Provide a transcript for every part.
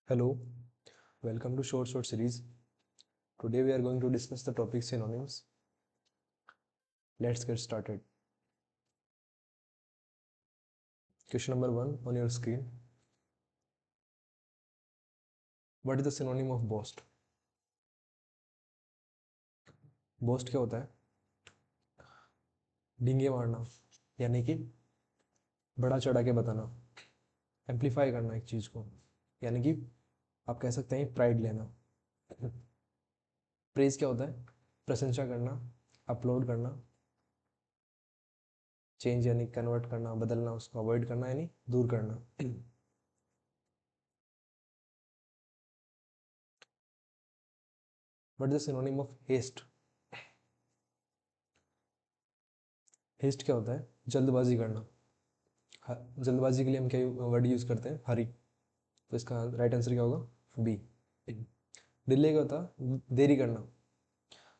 Hello, welcome to Short series. Today we are going to discuss the topic synonyms. Let's get started. Question number 1 on your screen. What is the synonym of boast? Boast क्या होता है? डींगे मारना, यानी कि बड़ा चढ़ा के बताना, एम्पलीफाई करना एक चीज को, यानी कि आप कह सकते हैं प्राइड लेना। प्रेज क्या होता है? प्रशंसा करना, अपलोड करना, चेंज यानी कन्वर्ट करना, बदलना, उसको अवॉइड करना यानी दूर करना। What is the synonym of haste? Haste क्या होता है? जल्दबाजी करना। जल्दबाजी के लिए हम क्या वर्ड यूज करते हैं? हरी। तो इसका राइट आंसर क्या होगा? बी। डिले क्या होता है? देरी करना।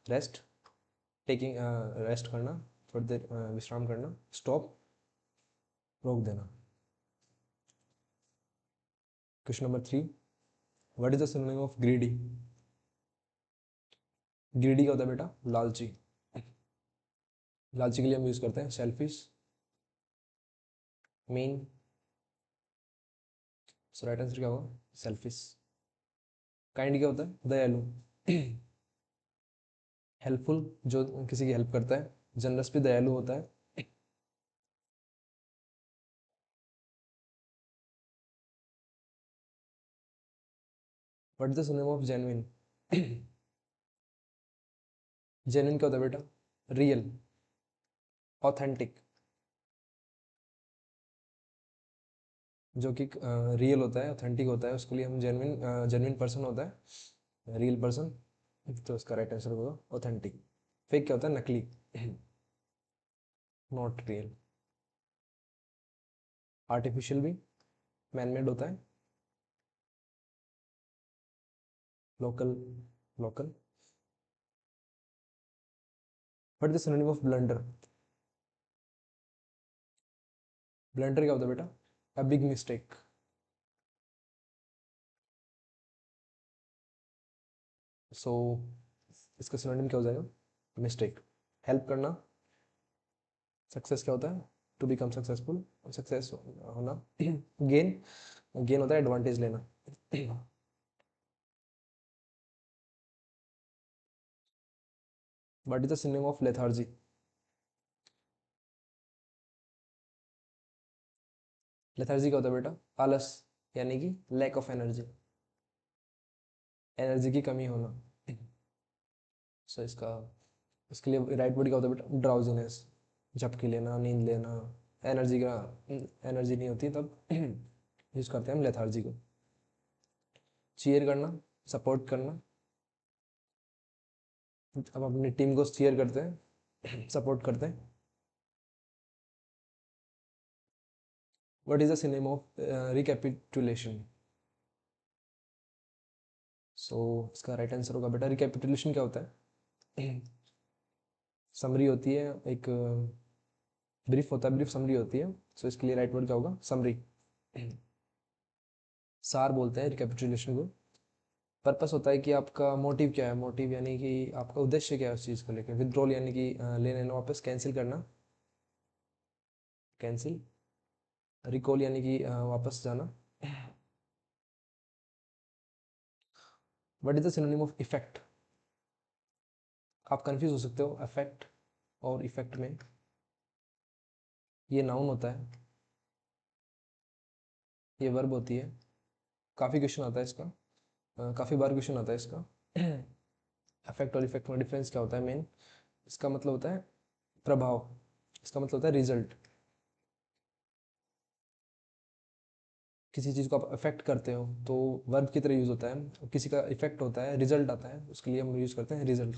रेस्ट, टेकिंग, रेस्ट करना, थोड़ी देर विश्राम करना। स्टॉप, रोक देना। Question number 3, what is the synonym of greedy? Greedy क्या होता है बेटा? लालची। लालची के लिए हम यूज करते हैं सेल्फिश, मीन। सो राइट आंसर क्या होगा? सेल्फिश। काइंड क्या होता है? दयालु। हेल्पफुल, जो किसी की हेल्प करता है। जनरस भी दयालु होता है। What is the synonym of genuine? Genuine क्या होता है बेटा? Real, authentic. जो कि रियल होता है, ऑथेंटिक होता है, उसके लिए हम जेन्युइन, जेन्युइन पर्सन होता है, रियल पर्सन। तो उसका राइट आंसर होगा ऑथेंटिक। फेक क्या होता है? नकली, नॉट रियल। आर्टिफिशियल भी मैनमेड होता है। Local, local. But the synonym of blunder? Blunder क्या होता है बेटा? A big mistake. सो इसका सिनोनिम क्या हो जाएगा? मिस्टेक। हेल्प करना। सक्सेस क्या होता है? टू बिकम सक्सेसफुल, सक्सेस होना। गेन, गेन होता है एडवांटेज लेना। What is the synonym of lethargy? Lethargy क्या होता है बेटा? आलस, यानी कि लैक ऑफ एनर्जी, एनर्जी की कमी होना। सो इसका, इसके लिए राइट वर्ड क्या होता है बेटा? ड्राउजीनेस, झपकी लेना, नींद लेना। एनर्जी का, एनर्जी नहीं होती तब यूज करते हैं हम लेथार्जी को। चीयर करना, सपोर्ट करना। अब अपनी टीम को चीयर करते हैं, सपोर्ट करते हैं। What is the synonym of recapitulation? So इसका राइट आंसर होगा बेटा, रिकैपिटुलेशन क्या होता है? समरी होती है, एक ब्रीफ होता है, ब्रीफ समरी होती है। सो इसके लिए राइट वर्ड क्या होगा? समरी। सार बोलते हैं रिकैपिटुलेशन को। पर्पस होता है कि आपका मोटिव क्या है, मोटिव यानी कि आपका उद्देश्य क्या है उस चीज़ को लेकर। विदड्रॉल यानी कि ले लेना वापस, कैंसिल करना, कैंसिल। रिकॉल यानी कि वापस जाना। What is the synonym of effect? आप कंफ्यूज हो सकते हो अफेक्ट और इफेक्ट में। ये नाउन होता है, ये वर्ब होती है। काफ़ी क्वेश्चन आता है इसका, काफ़ी बार क्वेश्चन आता है इसका। अफेक्ट और इफेक्ट में डिफरेंस क्या होता है मेन? इसका मतलब होता है प्रभाव, इसका मतलब होता है रिजल्ट। किसी चीज़ को आप अफेक्ट करते हो तो वर्ब की तरह यूज होता है। किसी का इफेक्ट होता है, रिजल्ट आता है, उसके लिए हम यूज करते हैं result.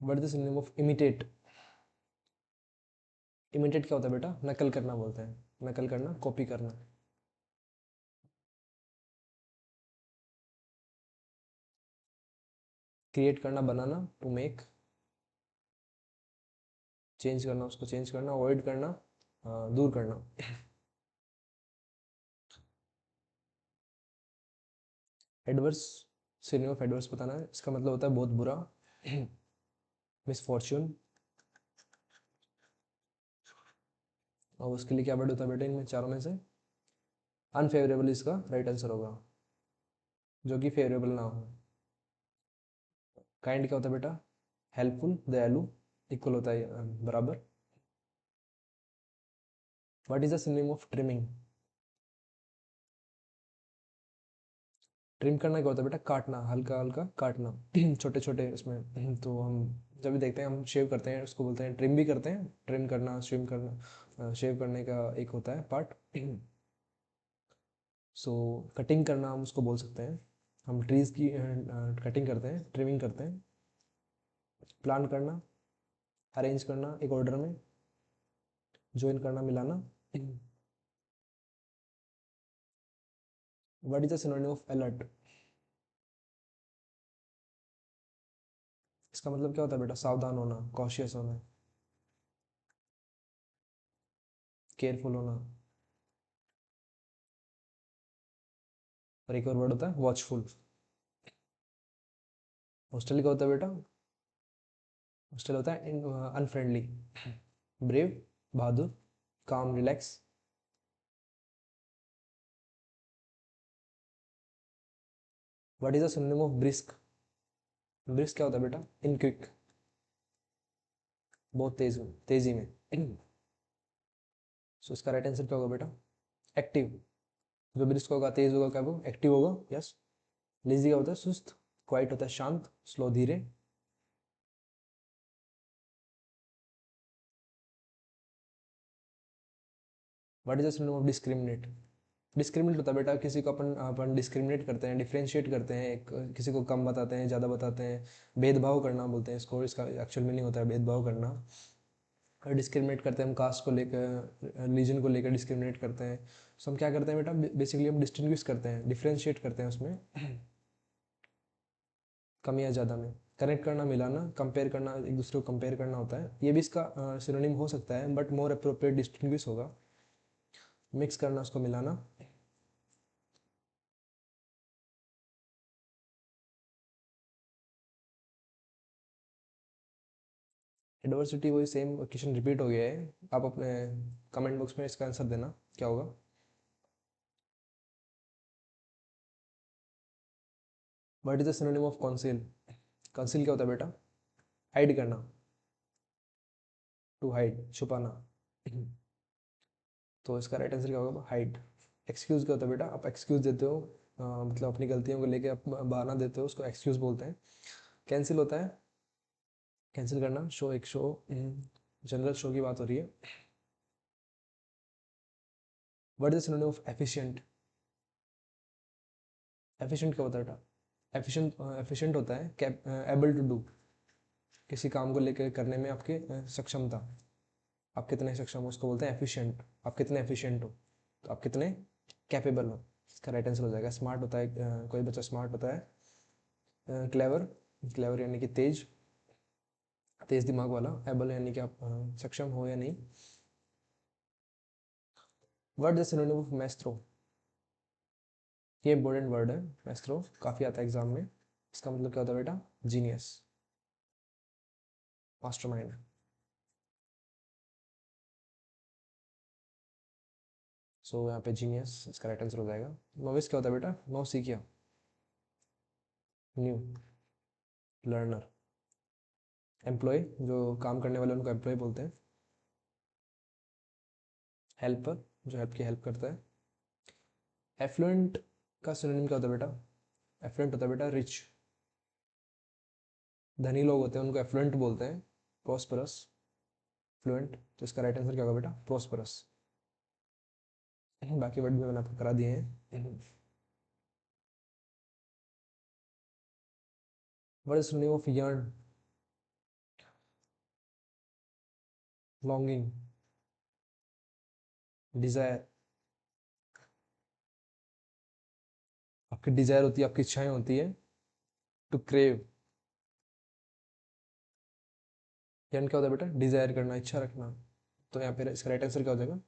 What is the synonym of imitate? Imitate क्या होता है बेटा? नकल करना बोलते हैं, नकल करना, कॉपी करना। क्रिएट करना, बनाना, टू मेक। चेंज करना, उसको चेंज करना, अवॉइड करना, दूर करना। एडवर्स, सिनोनिम ऑफ एडवर्स बताना है, इसका मतलब होता है बहुत बुरा, मिसफॉर्च्यून। और उसके लिए क्या वर्ड होता है बेटा इनमें चारों में से? अनफेवरेबल इसका राइट आंसर होगा, जो कि फेवरेबल ना हो। काइंड क्या होता है बेटा? हेल्पफुल, दयालु, इक्वल होता है बराबर। What is the synonym of trimming? Trim करना क्या होता है बेटा? काटना, हल्का हल्का काटना, छोटे छोटे उसमें। तो हम जब भी देखते हैं, हम शेव करते हैं, उसको बोलते हैं ट्रिम भी करते हैं। ट्रिम करना, स्विम करना, शेव करने का एक होता है पार्ट। सो कटिंग करना हम उसको बोल सकते हैं। हम ट्रीज की कटिंग करते हैं, ट्रिमिंग करते हैं। प्लान करना, अरेंज करना एक ऑर्डर में, ज्वाइन करना, मिलाना। What is the synonym of alert? इसका मतलब क्या होता है बेटा? सावधान होना, कॉशियस होना, केयरफुल होना। और एक और वर्ड होता है वॉचफुल। हॉस्टल क्या होता है बेटा? हॉस्टल होता है अनफ्रेंडली, ब्रेव, बहादुर, काम, relax. What is the synonym of brisk? Brisk क्या होता है बेटा? इनक्विक, बहुत तेज, तेजी में। सो इसका राइट आंसर क्या होगा बेटा? एक्टिव। जो ब्रिस्क होगा, तेज होगा, क्या वो एक्टिव होगा, यस। लेजी क्या होता है? सुस्त। क्वाइट होता है शांत, स्लो, धीरे। What is the synonym of discriminate? Discriminate होता है बेटा, किसी को अपन अपन डिस्क्रिमिनेट करते हैं, डिफ्रेंशिएट करते हैं, एक किसी को कम बताते हैं, ज़्यादा बताते हैं। भेदभाव करना बोलते हैं इसको, इसका एक्चुअल मीनिंग होता है भेदभाव करना। डिस्क्रिमिनेट करते हैं हम कास्ट को लेकर, रिलीजन को लेकर डिस्क्रिमिनेट करते हैं। सो हम क्या करते हैं बेटा? बेसिकली हम डिस्टिंग्विश करते हैं, डिफ्रेंशिएट करते हैं उसमें, कम या ज़्यादा में। कनेक्ट करना, मिलाना, कंपेयर करना, एक दूसरे को कंपेयर करना होता है, ये भी इसका सिनोनिम हो सकता है, बट मोर अप्रोप्रिएट डिस्टिंग्विश होगा। मिक्स करना, उसको मिलाना। एडवर्सिटी वही सेम क्वेश्चन रिपीट हो गया है, आप अपने कमेंट बॉक्स में इसका आंसर देना क्या होगा। What is the synonym of conceal? Conceal क्या होता है बेटा? हाइड करना, टू हाइड, छुपाना। तो इसका राइट आंसर क्या होगा? हाइड। एक्सक्यूज क्या होता है बेटा? आप एक्सक्यूज देते हो, मतलब अपनी गलतियों को लेके आप बहाना देते हो, उसको एक्सक्यूज बोलते हैं। कैंसिल होता है कैंसिल करना, शो, एक शो, जनरल शो की बात हो रही है। What is the synonym of efficient? Efficient क्या होता है बेटा? एफिशिएंट होता है एबल टू डू, किसी काम को लेकर करने में आपकी सक्षमता, आप कितने सक्षम हो, उसको बोलते हैं एफिशिएंट। आप कितने एफिशिएंट हो, तो आप कितने कैपेबल हो। इसका राइट आंसर हो जाएगा स्मार्ट होता है, कोई बच्चा स्मार्ट होता है। क्लेवर, क्लेवर यानी कि तेज, तेज दिमाग वाला। एबल यानी कि आप सक्षम हो या नहीं। Word the synonym of Maestro? ये इंपॉर्टेंट वर्ड है, मैस्ट्रो, काफ़ी आता है एग्जाम में। इसका मतलब क्या होता है बेटा? Genius, mastermind. सो यहाँ पे जीनियस इसका राइट आंसर हो जाएगा। नोविस क्या होता है बेटा? नौ सीखिया, न्यू, लर्नर। एम्प्लॉय, जो काम करने वाले उनको एम्प्लॉय बोलते हैं। हेल्पर, जो हेल्प की हेल्प करता है। एफ्लुएंट का सिनोनिम क्या होता है बेटा? एफ्लुएंट होता है बेटा रिच, धनी लोग होते हैं उनको एफ्लुएंट बोलते हैं। प्रॉस्परस, फ्लुएंट, तो इसका राइट आंसर क्या होगा बेटा? प्रॉस्परस। बाकी वर्ड भी मैंने आपको करा दिए हैं। What is synonym of yearn? Longing, desire, आपकी डिजायर होती है, आपकी इच्छाएं होती है। टू क्रेव, यन क्या होता है बेटा, डिजायर करना, इच्छा रखना। तो यहाँ पे इसका राइट आंसर क्या हो जाएगा,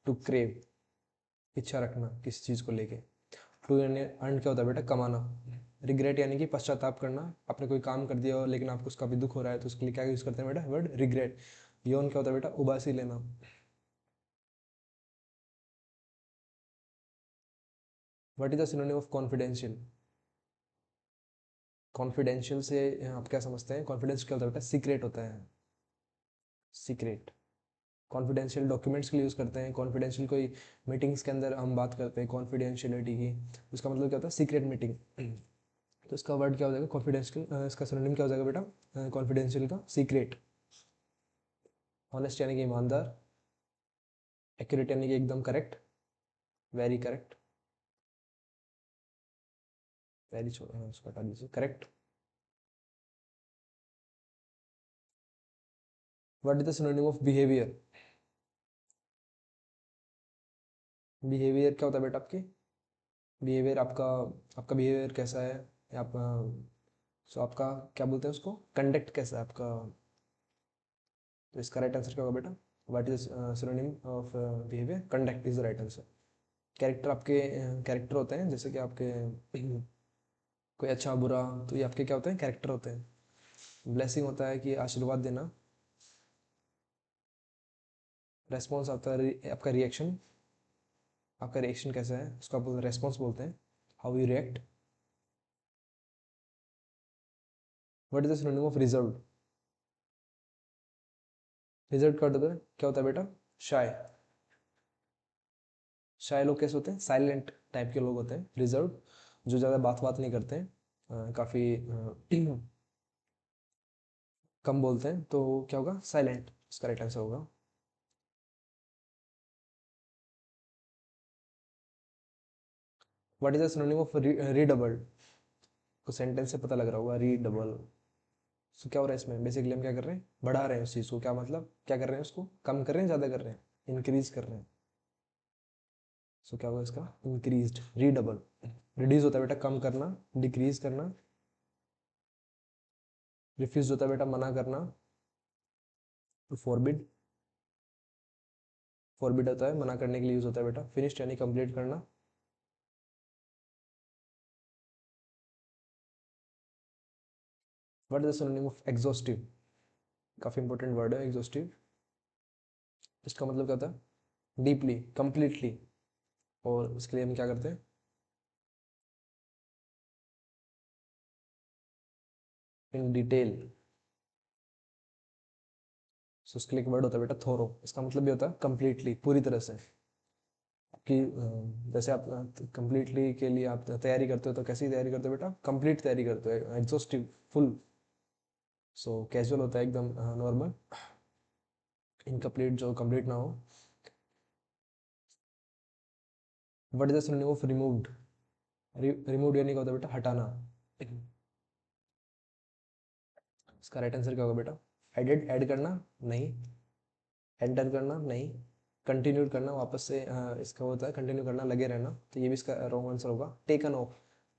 टू क्रेव, इच्छा रखना किसी चीज़ को लेके। टू यानी अर्न क्या होता है बेटा, कमाना। रिग्रेट यानी कि पश्चाताप करना, आपने कोई काम कर दिया हो लेकिन आपको उसका भी दुख हो रहा है, तो उसके लिए क्या यूज़ करते हैं बेटा, वर्ड रिग्रेट। यौन क्या होता है बेटा, उबासी लेना। What is the synonym of confidential? Confidential से आप क्या समझते हैं, कॉन्फिडेंस क्या होता है बेटा, सीक्रेट होता है, सीक्रेट। कॉन्फिडेंशियल डॉक्यूमेंट्स के लिए यूज़ करते हैं, कॉन्फिडेंशियल कोई मीटिंग्स के अंदर हम बात करते हैं कॉन्फिडेंशियलिटी की, उसका मतलब क्या होता है, सीक्रेट मीटिंग। तो इसका वर्ड क्या हो जाएगा, कॉन्फिडेंशियल, इसका सिनोनिम क्या हो जाएगा बेटा, कॉन्फिडेंशियल का सीक्रेट। ऑनेस्ट यानी कि ईमानदार, एक्यूरेट यानी कि एकदम करेक्ट, वेरी करेक्ट, वेरी छोटा, उसको हटा दीजिए, correct. What is the synonym of behaviour? Behaviour क्या होता है बेटा आपके, बिहेवियर आपका, आपका बिहेवियर कैसा है, या आप, सो आपका क्या बोलते हैं उसको, कंडक्ट कैसा है आपका। तो इसका राइट आंसर क्या होगा बेटा, what is synonym of behaviour, conduct is the right answer. Character आपके कैरेक्टर होते हैं, जैसे कि आपके कोई अच्छा बुरा, तो ये आपके क्या होते हैं, कैरेक्टर होते हैं। ब्लेसिंग होता है कि आशीर्वाद देना, रेस्पॉन्स आता है आपका रिएक्शन, आपका रिएक्शन कैसा है उसको आप रेस्पॉन्स बोलते हैं, how you react. What is the synonym of reserve? Reserve क्या होता है बेटा, शाय। शाय लोग कैसे होते हैं, साइलेंट टाइप के लोग होते हैं। रिजर्व जो ज़्यादा बात बात नहीं करते हैं, काफ़ी कम बोलते हैं, तो क्या होगा, साइलेंट इसका राइट आंसर होगा। What is the synonym of readable? को सेंटेंस से पता लग रहा होगा, रीडबल। सो क्या हो रहा है इसमें, बेसिकली हम क्या कर रहे हैं, बढ़ा रहे हैं उस चीज़ को, क्या मतलब क्या कर रहे हैं, उसको कम कर रहे हैं, ज़्यादा कर रहे हैं, इंक्रीज कर रहे हैं। सो क्या होगा इसका, इंक्रीज्ड, रीडबल। रिड्यूस होता है बेटा कम करना, डिक्रीज करना। रिफ्यूज होता है बेटा मना करना, टू फॉरबिड, फॉरबिड होता है मना करने के लिए यूज होता है बेटा। फिनिश्ड यानी कंप्लीट करना। What is the synonym of exhaustive? काफी इंपॉर्टेंट वर्ड है एग्जॉस्टिव। इसका मतलब क्या होता है, डीपली, कंप्लीटली। और इसके लिए हम क्या करते हैं, इन डिटेल। सो उसके लिए एक वर्ड होता है बेटा थोरो, इसका मतलब भी होता है कंप्लीटली, पूरी तरह से। कि जैसे आप कंप्लीटली के लिए आप तैयारी करते हो, तो कैसी तैयारी करते हो बेटा, कंप्लीट तैयारी करते हो, एग्जॉस्टिव, फुल। सो कैजुअल होता है एकदम नॉर्मल, इनकम्प्लीट जो कंप्लीट ना हो। What is the synonym of removed? Remove यानी क्या होता है बेटा, हटाना। इसका राइट आंसर क्या होगा बेटा, एडेड, ऐड करना, नहीं। एंटर करना, नहीं। कंटिन्यू करना, वापस से इसका होता है कंटिन्यू करना, लगे रहना, तो ये भी इसका रॉन्ग आंसर होगा। टेकन ऑफ,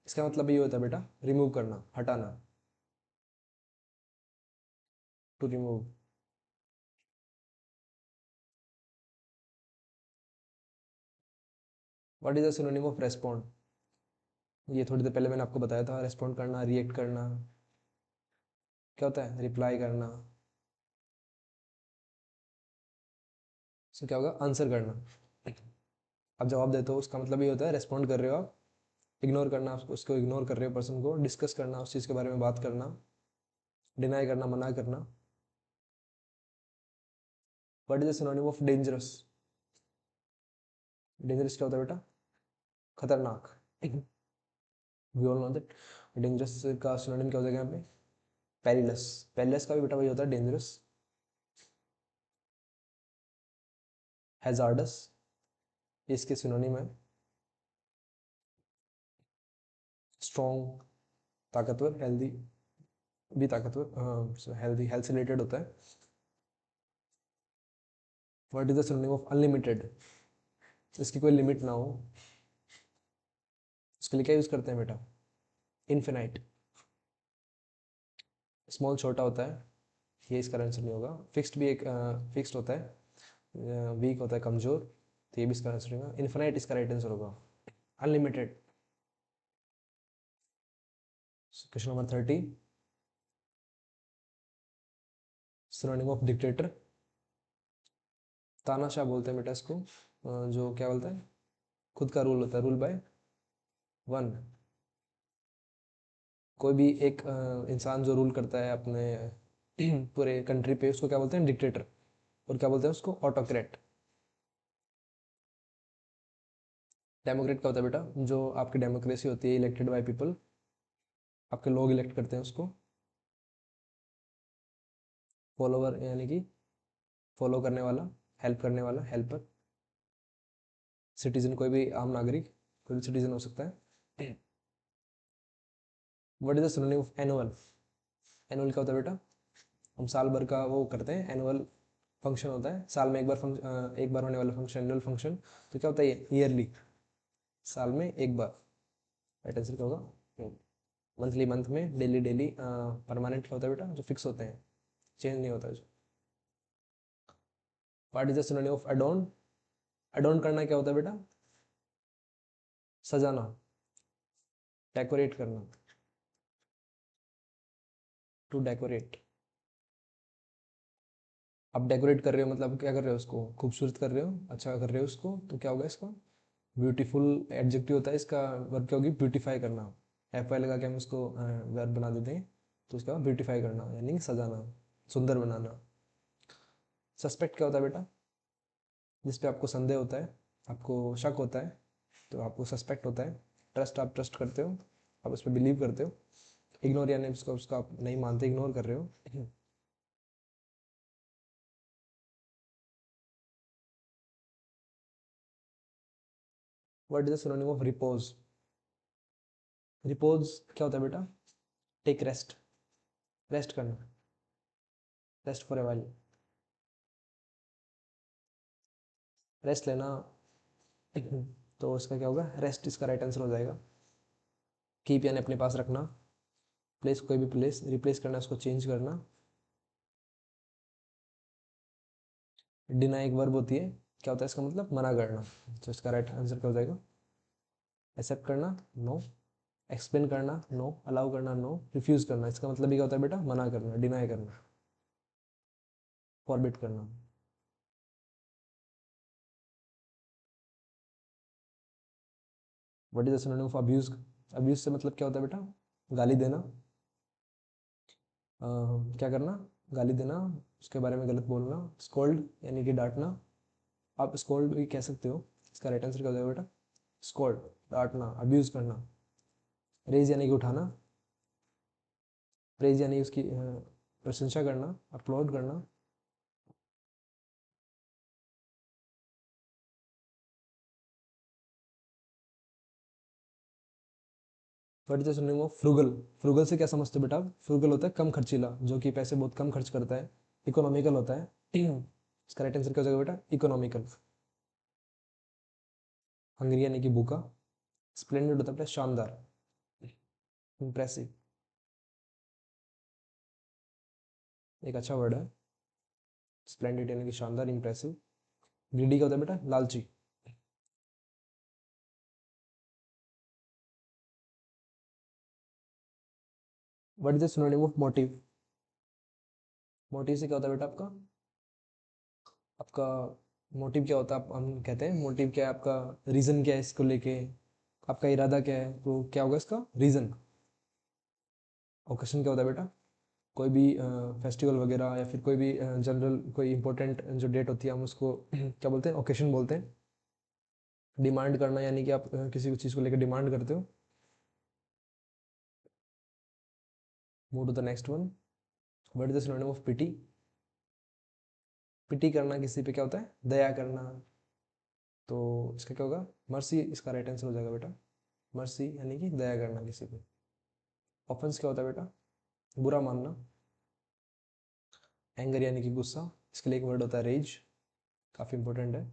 इसका मतलब ये होता है बेटा, रिमूव करना, हटाना, to remove. What is the synonym of respond? ये थोड़ी देर पहले मैंने आपको बताया था, रेस्पॉन्ड करना, रिएक्ट करना, क्या होता है, रिप्लाई करना। सो क्या होगा, आंसर करना। आप जवाब देते हो, उसका मतलब ये होता है रेस्पॉन्ड कर रहे हो आप। इग्नोर करना, उसको इग्नोर कर रहे हो पर्सन को, डिस्कस करना, उस चीज़ के बारे में बात करना, डिनाई करना, मना करना। What is the synonym of dangerous? Dangerous क्या होता है बेटा, खतरनाक। We all know that. Dangerous का सिनोनिम क्या हो जाएगा यहाँ पे, पेरिलस। पेरिलस का भी बेटा वही होता है, डेंजरस। हैजार्डस, इसके सिनोनिम है स्ट्रॉन्ग, ताकतवर, हेल्दी, भी ताकतवर, हेल्दी, हेल्थ से रिलेटेड होता है। What is the synonym of unlimited? इसकी कोई लिमिट ना हो, उसके लिए क्या यूज करते हैं बेटा, इनफिनाइट। स्मॉल छोटा होता है, ये इसका आंसर नहीं होगा। फिक्स्ड भी एक फिक्स्ड होता है, वीक होता है, कमज़ोर, तो ये भी इसका आंसर नहीं होगा। इन्फिनाइट इसका राइट आंसर होगा। Unlimited. Question number 30, synonym of dictator. तानाशाह बोलते हैं बेटा इसको, जो क्या बोलते हैं, खुद का रूल होता है, रूल बाय वन। कोई भी एक इंसान जो रूल करता है अपने पूरे कंट्री पे, उसको क्या बोलते हैं, डिक्टेटर। और क्या बोलते हैं उसको, ऑटोक्रेट। डेमोक्रेट क्या होता है बेटा, जो आपकी डेमोक्रेसी होती है, इलेक्टेड बाय पीपल, आपके लोग इलेक्ट करते हैं उसको। फॉलोवर यानी कि फॉलो करने वाला, हेल्प करने वाला, हेल्पर। सिटीजन कोई भी आम नागरिक, कोई भी सिटीजन हो सकता है। What is the synonym of annual. Annual क्या होता है बेटा, हम साल भर का वो करते हैं, एनुअल फंक्शन होता है, साल में एक बार एक बार होने वाला फंक्शन, एनुअल फंक्शन। तो क्या होता है, ईयरली, साल में एक बार। राइट आंसर क्या होगा, मंथली, मंथ में, डेली डेली। परमानेंट क्या होता है बेटा, जो फिक्स होते हैं, चेंज नहीं होता जो। What is the synonym of adorn. Adorn करना क्या होता है बेटा, सजाना, डेकोरेट करना, टू डेकोरेट। आप डेकोरेट कर रहे हो मतलब क्या कर रहे हो, उसको खूबसूरत कर रहे हो, अच्छा कर रहे हो उसको, तो क्या होगा इसका, ब्यूटीफुल एडजेक्टिव होता है इसका। वर्ब क्या होगी, ब्यूटीफाई करना। एफ वाई लगा के हम उसको वर्ब बना देते हैं, तो उसका ब्यूटीफाई करना यानी कि सजाना, सुंदर बनाना। सस्पेक्ट क्या होता है बेटा, जिस पे आपको संदेह होता है, आपको शक होता है, तो आपको सस्पेक्ट होता है। ट्रस्ट, आप ट्रस्ट करते हो, आप उस पर बिलीव करते हो। इग्नोर यानी उसका उसका आप नहीं मानते, इग्नोर कर रहे हो। What is the synonym of repose. Repose क्या होता है बेटा, टेक रेस्ट, रेस्ट करना, rest for a while, rest लेना। तो इसका क्या होगा, रेस्ट इसका राइट आंसर हो जाएगा। कीप यानी अपने पास रखना, प्लेस कोई भी प्लेस, रिप्लेस करना, उसको चेंज करना। डिनाई एक वर्ब होती है, क्या होता है इसका मतलब, मना करना। तो इसका राइट आंसर क्या हो जाएगा, एक्सेप्ट करना, नो। एक्सप्लेन करना, नो। अलाउ करना, नो। रिफ्यूज करना, इसका मतलब भी क्या होता है बेटा, मना करना, डिनाई करना, फॉरबिट करना। What is the synonym of abuse. Abuse से मतलब क्या होता है बेटा, गाली देना, क्या करना, गाली देना, उसके बारे में गलत बोलना। स्कोल्ड यानी कि डांटना, आप स्कोल्ड भी कह सकते हो। इसका राइट आंसर क्या हो जाएगा बेटा, स्कोल्ड, डांटना, अब्यूज करना। रेज यानी कि उठाना, प्रेज यानी उसकी प्रशंसा करना, अपलोड करना। What is the synonym of frugal. Frugal से क्या समझते हो बेटा, फ्रूगल होता है कम खर्चीला, जो कि पैसे बहुत कम खर्च करता है। इकोनॉमिकल होता है। इसका राइट आंसर क्या हो जाएगा बेटा, इकोनॉमिकल। हंग्री यानी कि भूखा। स्प्लेंडेड होता है बेटा शानदार, इंप्रेसिव, एक अच्छा वर्ड है। स्प्लेंडेड यानी कि शानदार, इंप्रेसिव। ग्रीडी क्या होता है बेटा, लालची। What is the synonym of motive. Motive से क्या होता है बेटा आपका, आपका मोटिव क्या होता है, हम कहते हैं मोटिव क्या है आपका, रीजन क्या है इसको लेके, आपका इरादा क्या है, तो क्या होगा इसका रीजन। ओकेशन क्या होता है बेटा, कोई भी फेस्टिवल वगैरह, या फिर कोई भी जनरल कोई इंपॉर्टेंट जो डेट होती है, हम उसको क्या बोलते हैं, ओकेशन बोलते हैं। डिमांड करना यानी कि आप किसी चीज़ को लेकर डिमांड करते हो। Move to the next one. What is the synonym of pity. Pity करना किसी पे क्या होता है, दया करना। तो इसका क्या होगा, मर्सी इसका राइट आंसर हो जाएगा बेटा। मर्सी यानी कि दया करना किसी पे। ऑफेंस क्या होता है बेटा, बुरा मानना। एंगर यानी कि गुस्सा, इसके लिए एक वर्ड होता है रेज, काफ़ी इंपॉर्टेंट है।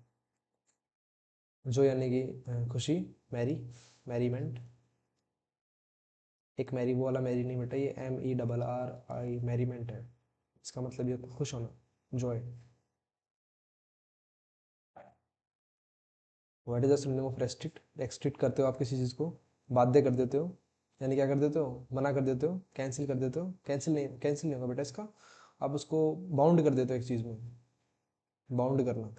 जो यानी कि खुशी, मैरी, मैरीमेंट। एक मैरी वो वाला मैरी नहीं बेटा, ये ME RR I, मैरीमेंट है। इसका मतलब ये होता है खुश होना, Joy. What is the synonym of restrict? Restrict करते हो आप किसी चीज़ को, बाध्य कर देते हो, यानी क्या कर देते हो, मना कर देते हो, कैंसिल कर देते हो, कैंसिल नहीं, कैंसिल नहीं होगा बेटा इसका, आप उसको बाउंड कर देते हो एक चीज़ में, बाउंड करना,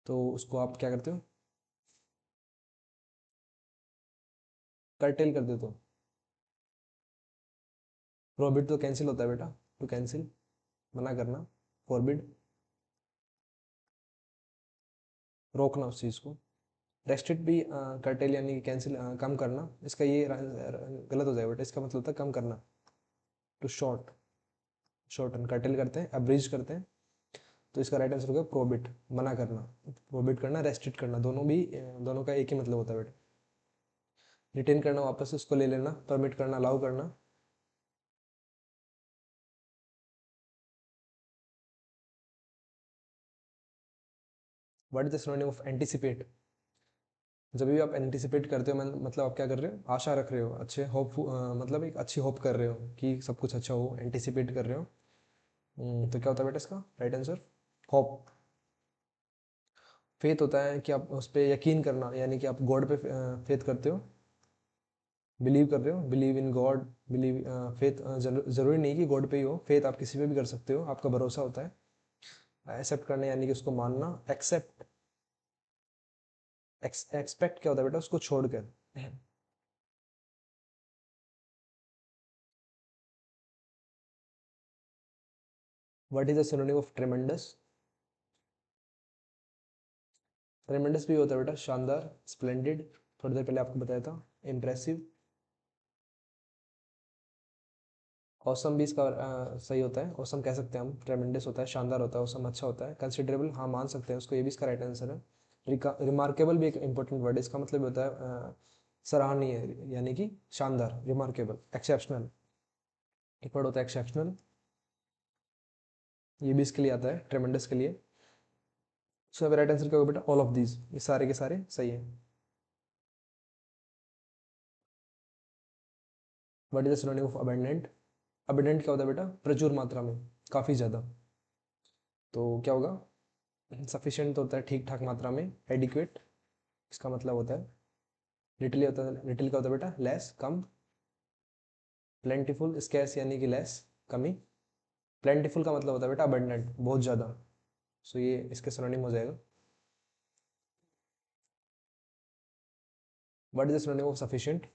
तो उसको आप क्या करते हो, कर्टेल कर देते हो। प्रोहिबिट तो कैंसिल होता है बेटा, टू कैंसिल, मना करना, फॉरबिड, रोकना उस चीज़ को। रेस्ट्रिक्ट भी कर्टेल यानी कि कैंसिल, कम करना, इसका ये गलत हो जाएगा बेटा, इसका मतलब होता है कम करना, टू शॉर्ट, शॉर्टन, कर्टेल करते हैं, अब्रिज करते हैं, तो इसका राइट आंसर होगा प्रोबिट, मना करना, प्रोबिट करना, रेस्ट्रिक्ट करना, दोनों भी दोनों का एक ही मतलब होता है बेटा। रिटेन करना, वापस उसको ले लेना, परमिट करना, अलाउ करना। What is the synonym of anticipate? जब भी आप एंटिसिपेट करते हो, मतलब आप क्या कर रहे हो, आशा रख रहे हो, अच्छे होप, मतलब एक अच्छी होप कर रहे हो कि सब कुछ अच्छा हो, एंटिसिपेट कर रहे हो। तो क्या होता है बेटा इसका राइट आंसर, होप। फेथ होता है कि आप उस पर यकीन करना, यानी कि आप गॉड पे फेथ करते हो, बिलीव कर रहे हो, believe in God, believe, faith जरूरी नहीं कि गॉड पे ही हो, फेथ आप किसी पे भी कर सकते हो, आपका भरोसा होता है। एक्सेप्ट करना यानी कि उसको मानना, एक्सेप्ट, एक्सपेक्ट क्या होता है बेटा, उसको छोड़कर। What is the synonym of ट्रेमेंडस? ट्रेमेंडस भी होता है बेटा शानदार, स्प्लेंडेड, थोड़ी देर पहले आपको बताया था, इम्प्रेसिव। औसम भी इसका सही होता है, औसम कह सकते हैं हम, ट्रेमेंडस होता है, शानदार होता है, औसम अच्छा होता है, कंसिडरेबल हाँ मान सकते हैं उसको, ये भी इसका राइट आंसर है। रिमार्केबल भी एक इंपॉर्टेंट वर्ड है, इसका मतलब होता है सराहनीय, यानी कि शानदार, रिमार्केबल, एक्सेप्शनल, एक वर्ड होता है एक्सेप्शनल, ये भी इसके लिए आता है, ट्रेमेंडस के लिए। सो राइट आंसर क्या होगा बेटा, ऑल ऑफ दीज, ये सारे के सारे सही है। What is the synonym of abundant? Abundant क्या होता है बेटा, प्रचुर मात्रा में, काफ़ी ज़्यादा, तो क्या होगा, सफिशिएंट होता है ठीक ठाक मात्रा में, एडिक्वेट इसका मतलब होता है, लिटिल होता है, लिटिल का होता है बेटा लेस, कम, प्लेंटीफुल, स्कैर्स यानी कि लेस, कमी, प्लेंटीफुल का मतलब होता है बेटा अबंडेंट, बहुत ज़्यादा, सो ये इसके सिनोनिम हो जाएगा। What is the synonym of sufficient?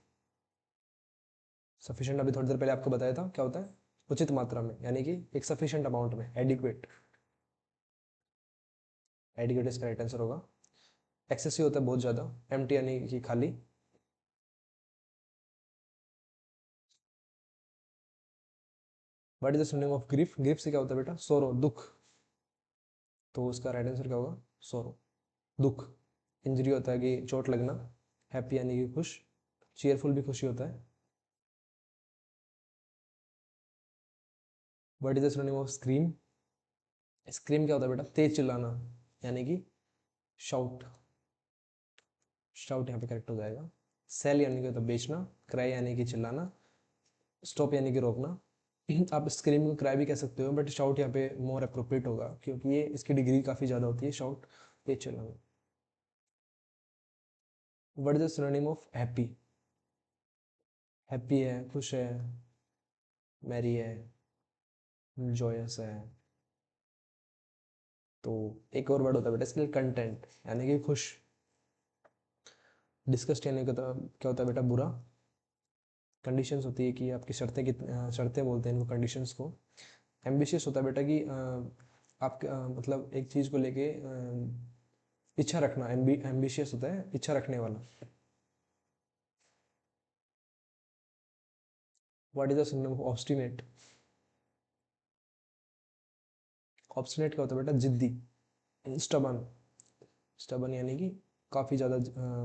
Sufficient अभी थोड़ी देर पहले आपको बताया था, क्या होता है, उचित मात्रा में, यानी कि एक सफिशिएंट अमाउंट में, एडिक्वेट, एडिक्वेट इसका राइट आंसर होगा। एक्सेसिव होता है बहुत ज़्यादा, एम्प्टी यानी कि खाली। What is the synonym of grief? Grief से क्या होता है बेटा, सोरो, दुख, तो उसका राइट आंसर क्या होगा, सोरो, दुख। इंजरी होता है कि चोट लगना, हैप्पी यानी कि खुश, चीयरफुल भी खुशी होता है। What is the synonym of scream? Scream क्या होता है बेटा, तेज चिल्लाना, यानी कि शाउट, शाउट यहाँ पे करेक्ट हो जाएगा। सेल यानी कि होता है बेचना, क्राई यानी कि चिल्लाना, स्टॉप यानी कि रोकना। आप स्क्रीम को क्राई भी कह सकते हो, बट शाउट यहाँ पे मोर अप्रोप्रिएट होगा, क्योंकि ये इसकी डिग्री काफ़ी ज़्यादा होती है, शाउट, तेज चिल्लाना। What is the synonym of happy? Happy है, खुश है, मैरी है, जॉयस है, तो एक और वर्ड होता है बेटा इसके लिए, कंटेंट यानी कि खुश। डिस्कस्ट यानी क्या होता है बेटा, बुरा। कंडीशंस होती है कि आपकी शर्तें, कितनी शर्तें बोलते हैं इनको, कंडीशंस को। एम्बिशियस होता है बेटा कि आप मतलब एक चीज़ को लेके इच्छा रखना, एम्बिशियस होता है इच्छा रखने वाला। What is the synonym of obstinate? Obstinate क्या होता है बेटा, जिद्दी, स्टबन, स्टबन यानी कि काफ़ी ज़्यादा,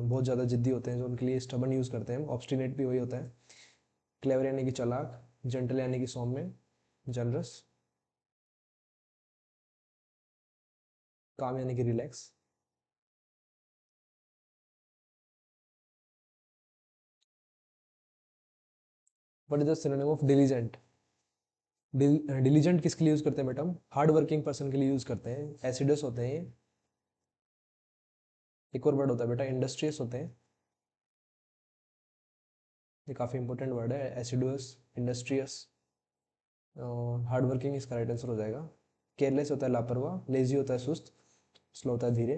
बहुत ज़्यादा जिद्दी होते हैं, जो उनके लिए स्टबन यूज़ करते हैं, ऑब्स्टिनेट भी वही होता है। क्लेवर यानी कि चालाक, जेंटल यानी कि सौम्य, जनरस, काम यानी कि relax. What is the synonym of diligent? Diligent किसके लिए यूज करते हैं बेटा? हार्ड वर्किंग पर्सन के लिए यूज करते हैं। एसिडस होते हैं। एक और वर्ड होता है बेटा इंडस्ट्रियस होते हैं। ये काफी इंपॉर्टेंट वर्ड है, एसिडुअस, इंडस्ट्रियस। हार्ड वर्किंग इसका राइट आंसर हो जाएगा। केयरलेस होता है लापरवाह, लेजी होता है सुस्त, स्लो होता है धीरे।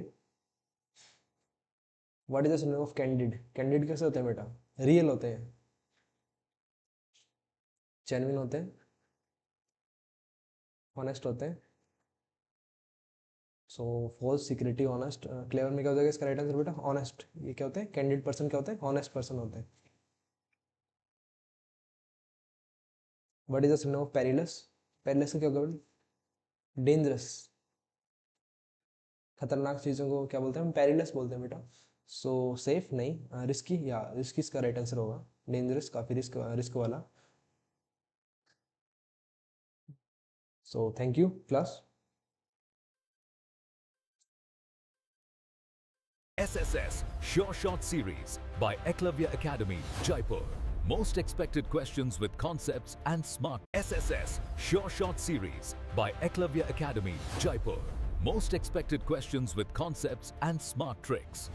What is the synonym of candid? Candid कैसे होते हैं बेटा? रियल होते हैं, जेन्युइन होते हैं, ऑनेस्ट होते हैं। सो फॉल्स, सीक्रेटिव, ऑनेस्ट, क्लेवर में क्या हो जाएगा इसका राइट आंसर बेटा? ऑनेस्ट। ये क्या होते हैं? कैंडिड पर्सन क्या होते हैं? ऑनेस्ट पर्सन होते हैं। What is the synonym of perilous? Perilous का क्या होगा बेटा? डेंजरस, खतरनाक चीज़ों को क्या बोलते हैं हम? पेरिलस बोलते हैं बेटा। सो सेफ नहीं, रिस्की, या रिस्की इसका राइट आंसर होगा। डेंजरस काफ़ी रिस्क रिस्क वाला। So thank you class. SSS Sure Shot Series by Eklavya Academy, Jaipur. Most expected questions with concepts and smart. SSS Sure Shot Series by Eklavya Academy, Jaipur. Most expected questions with concepts and smart tricks.